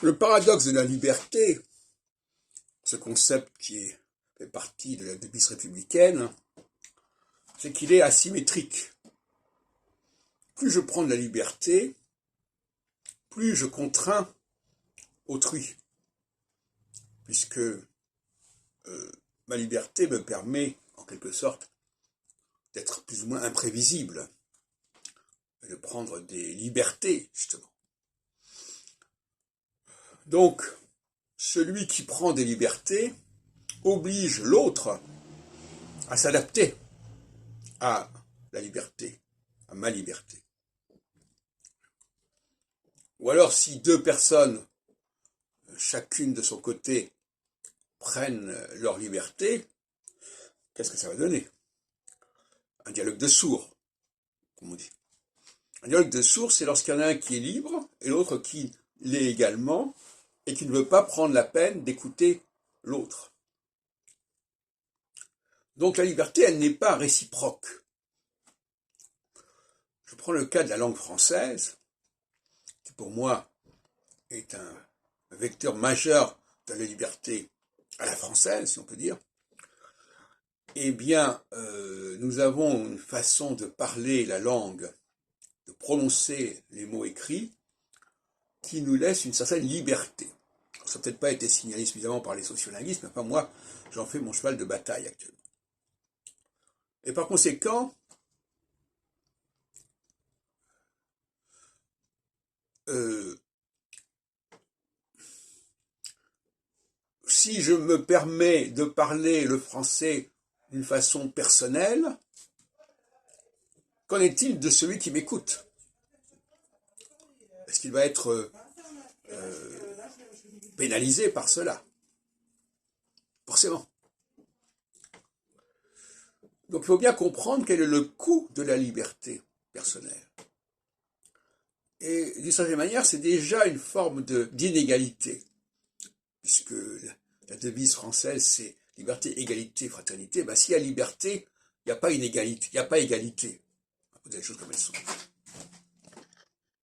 Le paradoxe de la liberté, ce concept qui fait partie de la devise républicaine, c'est qu'il est asymétrique. Plus je prends de la liberté, plus je contrains autrui, puisque ma liberté me permet, en quelque sorte, d'être plus ou moins imprévisible, et de prendre des libertés, justement. Donc, celui qui prend des libertés oblige l'autre à s'adapter à la liberté, à ma liberté. Ou alors, si deux personnes, chacune de son côté, prennent leur liberté, qu'est-ce que ça va donner? Un dialogue de sourds, comme on dit. Un dialogue de sourds, c'est lorsqu'il y en a un qui est libre et l'autre qui l'est également et qui ne veut pas prendre la peine d'écouter l'autre. Donc la liberté, elle n'est pas réciproque. Je prends le cas de la langue française, qui pour moi est un vecteur majeur de la liberté à la française, si on peut dire. Eh bien, nous avons une façon de parler la langue, de prononcer les mots écrits, qui nous laisse une certaine liberté. Ça n'a peut-être pas été signalé suffisamment par les sociolinguistes, mais enfin moi, j'en fais mon cheval de bataille actuellement. Et par conséquent, si je me permets de parler le français d'une façon personnelle, qu'en est-il de celui qui m'écoute? Est-ce qu'il va être pénalisé par cela? Forcément. Donc il faut bien comprendre quel est le coût de la liberté personnelle. Et d'une certaine manière, c'est déjà une forme d'inégalité, puisque la devise française, c'est liberté, égalité, fraternité. Ben, s'il y a liberté, il n'y a pas inégalité, il n'y a pas égalité. On va poser les choses comme elles sont.